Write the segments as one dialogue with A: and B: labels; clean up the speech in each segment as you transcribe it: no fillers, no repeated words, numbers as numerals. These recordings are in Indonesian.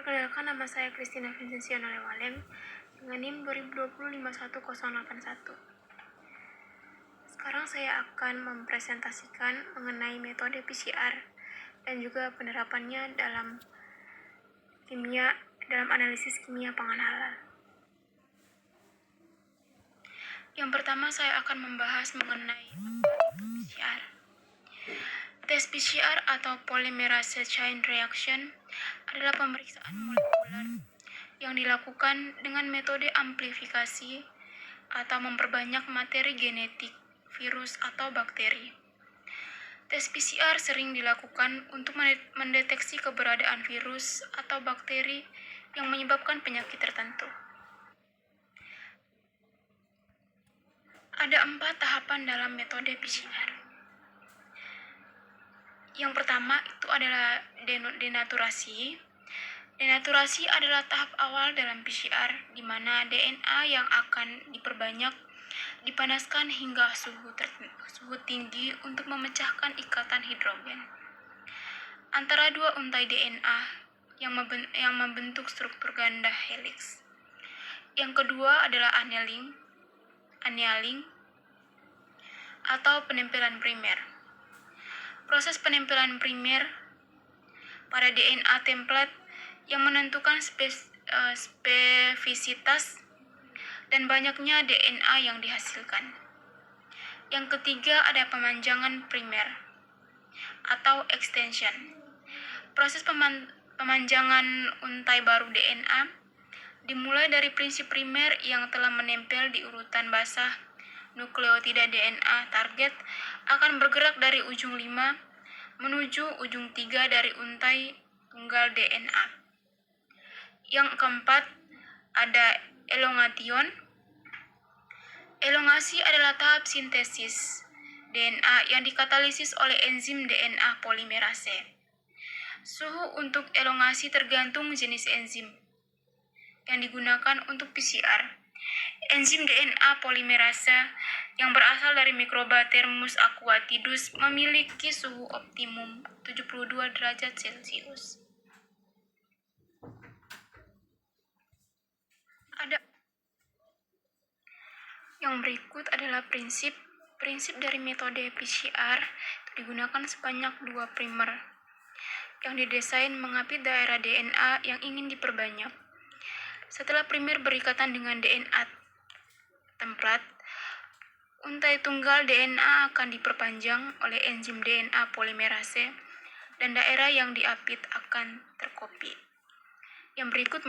A: Perkenalkan, nama saya Christina Vincentia Nalewalem dengan NIM 2020 51081. Sekarang saya akan mempresentasikan mengenai metode PCR dan juga penerapannya dalam analisis kimia pangan halal. Yang pertama, saya akan membahas mengenai PCR. Tes PCR atau polymerase chain reaction adalah pemeriksaan molekuler yang dilakukan dengan metode amplifikasi atau memperbanyak materi genetik virus atau bakteri. Tes PCR sering dilakukan untuk mendeteksi keberadaan virus atau bakteri yang menyebabkan penyakit tertentu. Ada 4 tahapan dalam metode PCR. Yang pertama itu adalah denaturasi. Denaturasi adalah tahap awal dalam PCR, di mana DNA yang akan diperbanyak dipanaskan hingga suhu tinggi untuk memecahkan ikatan hidrogen antara dua untai DNA yang membentuk struktur ganda helix. Yang kedua adalah annealing atau penempelan primer. Proses penempelan primer pada DNA template yang menentukan spesifisitas dan banyaknya DNA yang dihasilkan. Yang ketiga ada pemanjangan primer atau extension. Proses pemanjangan untai baru DNA dimulai dari prinsip primer yang telah menempel di urutan basah nukleotida DNA target akan bergerak dari ujung 5 menuju ujung 3 dari untai tunggal DNA. Yang keempat ada elongation. Elongasi adalah tahap sintesis DNA yang dikatalisis oleh enzim DNA polimerase. Suhu untuk elongasi tergantung jenis enzim yang digunakan untuk PCR. Enzim DNA polimerase yang berasal dari mikroba Thermus aquatidus memiliki suhu optimum 72 derajat Celcius. Yang berikut adalah prinsip dari metode PCR. Digunakan sebanyak 2 primer yang didesain mengapit daerah DNA yang ingin diperbanyak. Setelah primer berikatan dengan DNA template, untai tunggal DNA akan diperpanjang oleh enzim DNA polimerase dan daerah yang diapit akan terkopi. Yang berikut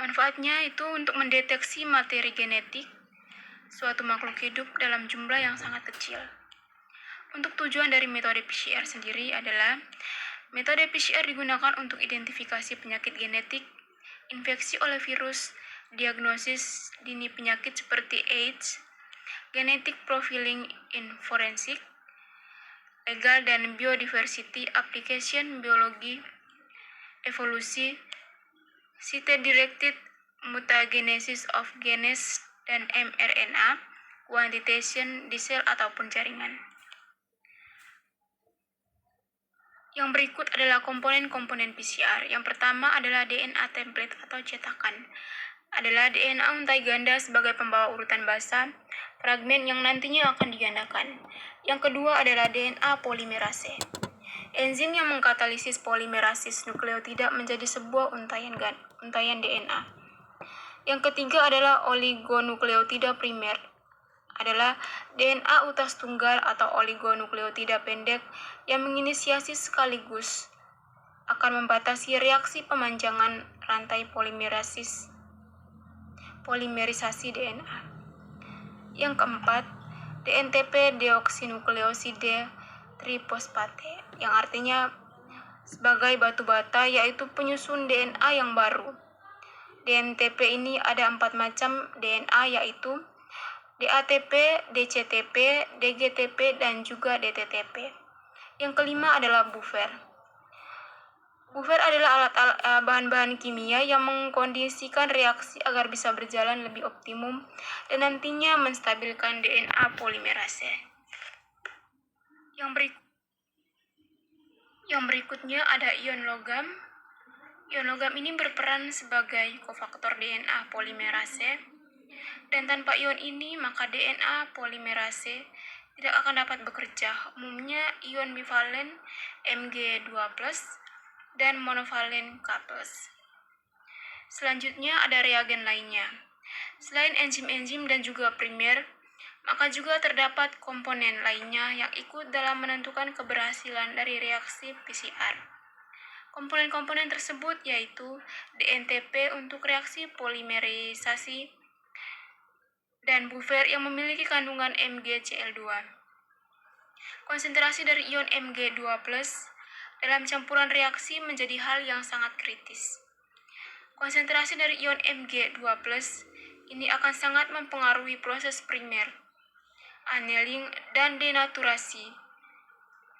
A: manfaatnya itu untuk mendeteksi materi genetik suatu makhluk hidup dalam jumlah yang sangat kecil. Untuk tujuan dari metode PCR sendiri adalah metode PCR digunakan untuk identifikasi penyakit genetik, infeksi oleh virus, diagnosis dini penyakit seperti AIDS, genetic profiling in forensic, legal dan biodiversity application, biologi, evolusi, site-directed mutagenesis of genes dan mRNA, quantitation di sel ataupun jaringan. Yang berikut adalah komponen-komponen PCR. Yang pertama adalah DNA template atau cetakan. Adalah DNA untai ganda sebagai pembawa urutan basa, fragmen yang nantinya akan digandakan. Yang kedua adalah DNA polimerase. Enzim yang mengkatalisis polimerasis nukleotida menjadi sebuah untayan DNA. Yang ketiga adalah oligonukleotida primer. Adalah DNA utas tunggal atau oligonukleotida pendek yang menginisiasi sekaligus akan membatasi reaksi pemanjangan rantai polimerisasi DNA. Yang keempat, DNTP deoksinukleoside triphosphate yang artinya sebagai batu bata, yaitu penyusun DNA yang baru. DNTP ini ada 4 macam DNA, yaitu DATP, DCTP, DGTP, dan juga DTTP. Yang kelima adalah buffer. Buffer adalah bahan-bahan kimia yang mengkondisikan reaksi agar bisa berjalan lebih optimum dan nantinya menstabilkan DNA polimerase. Yang berikut Yang berikutnya ada ion logam. Ion logam ini berperan sebagai kofaktor DNA polimerase, dan tanpa ion ini maka DNA polimerase tidak akan dapat bekerja. Umumnya ion bivalen Mg2+, dan monovalen K+. Selanjutnya ada reagen lainnya. Selain enzim-enzim dan juga primer, maka juga terdapat komponen lainnya yang ikut dalam menentukan keberhasilan dari reaksi PCR. Komponen-komponen tersebut yaitu DNTP untuk reaksi polimerisasi dan buffer yang memiliki kandungan MgCl2. Konsentrasi dari ion Mg2+ dalam campuran reaksi menjadi hal yang sangat kritis. Konsentrasi dari ion Mg2+ ini akan sangat mempengaruhi proses primer, annealing, dan denaturasi,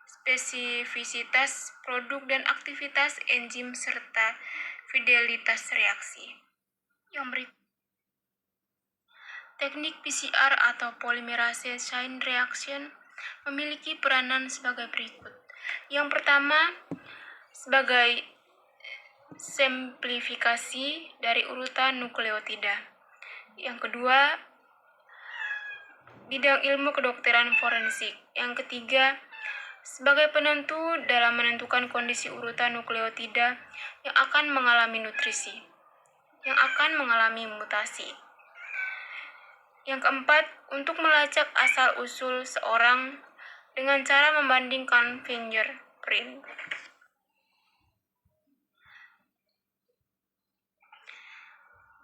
A: spesifisitas produk dan aktivitas enzim serta fidelitas reaksi. Yang berikut, teknik PCR atau polymerase chain reaction memiliki peranan sebagai berikut. Yang pertama, sebagai simplifikasi dari urutan nukleotida. Yang kedua, bidang ilmu kedokteran forensik. Yang ketiga, sebagai penentu dalam menentukan kondisi urutan nukleotida yang akan mengalami nutrisi, yang akan mengalami mutasi. Yang keempat, untuk melacak asal-usul seorang dengan cara membandingkan fingerprint.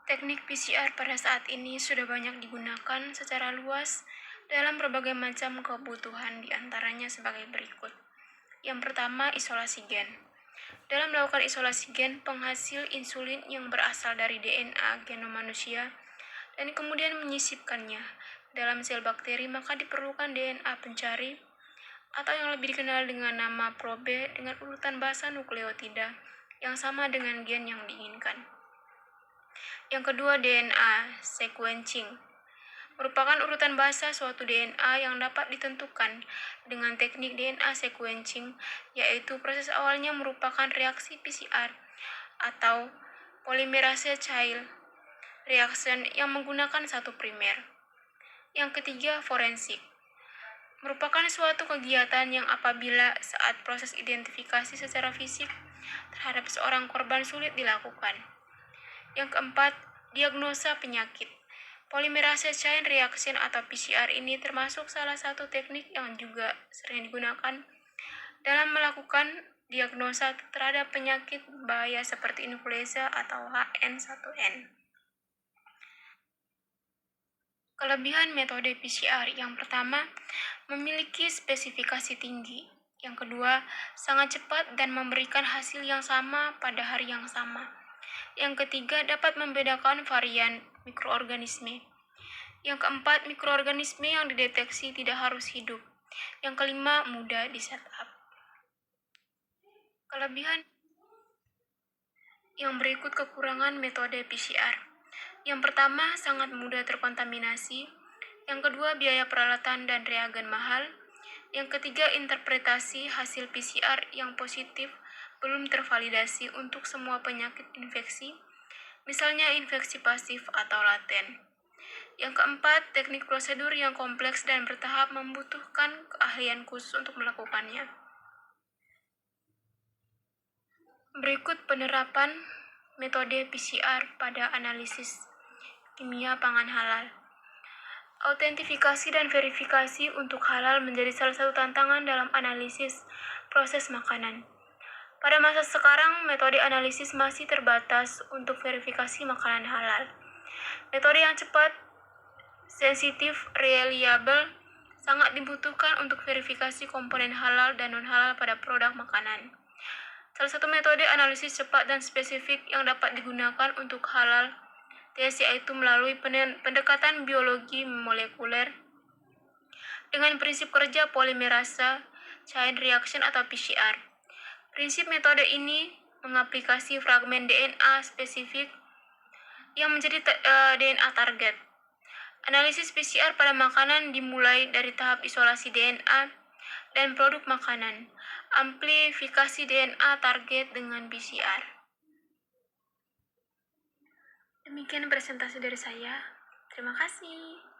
A: Teknik PCR pada saat ini sudah banyak digunakan secara luas dalam berbagai macam kebutuhan, diantaranya sebagai berikut. Yang pertama, isolasi gen. Dalam melakukan isolasi gen, penghasil insulin yang berasal dari DNA genom manusia dan kemudian menyisipkannya dalam sel bakteri, maka diperlukan DNA pencari atau yang lebih dikenal dengan nama probe dengan urutan basa nukleotida yang sama dengan gen yang diinginkan. Yang kedua, DNA sequencing merupakan urutan basa suatu DNA yang dapat ditentukan dengan teknik DNA sequencing, yaitu proses awalnya merupakan reaksi PCR atau polymerase chain reaction yang menggunakan satu primer. Yang ketiga, forensik merupakan suatu kegiatan yang apabila saat proses identifikasi secara fisik terhadap seorang korban sulit dilakukan. Yang keempat, diagnosa penyakit. Polymerase chain reaction atau PCR ini termasuk salah satu teknik yang juga sering digunakan dalam melakukan diagnosa terhadap penyakit bahaya seperti influenza atau H1N1. Kelebihan metode PCR yang pertama, memiliki spesifikasi tinggi. Yang kedua, sangat cepat dan memberikan hasil yang sama pada hari yang sama. Yang ketiga, dapat membedakan varian mikroorganisme. Yang keempat, mikroorganisme yang dideteksi tidak harus hidup. Yang kelima, mudah di-setup. Kelebihan yang berikut kekurangan metode PCR. Yang pertama, sangat mudah terkontaminasi. Yang kedua, biaya peralatan dan reagen mahal. Yang ketiga, interpretasi hasil PCR yang positif belum tervalidasi untuk semua penyakit infeksi, misalnya infeksi pasif atau laten. Yang keempat, teknik prosedur yang kompleks dan bertahap membutuhkan keahlian khusus untuk melakukannya. Berikut penerapan metode PCR pada analisis kimia pangan halal. Autentifikasi dan verifikasi untuk halal menjadi salah satu tantangan dalam analisis proses makanan. Pada masa sekarang, metode analisis masih terbatas untuk verifikasi makanan halal. Metode yang cepat, sensitif, reliable, sangat dibutuhkan untuk verifikasi komponen halal dan non-halal pada produk makanan. Salah satu metode analisis cepat dan spesifik yang dapat digunakan untuk halal tes yaitu melalui pendekatan biologi molekuler dengan prinsip kerja polimerase chain reaction atau PCR. Prinsip metode ini mengaplikasi fragmen DNA spesifik yang menjadi DNA target. Analisis PCR pada makanan dimulai dari tahap isolasi DNA dan produk makanan. amplifikasi DNA target dengan PCR. Demikian presentasi dari saya. Terima kasih.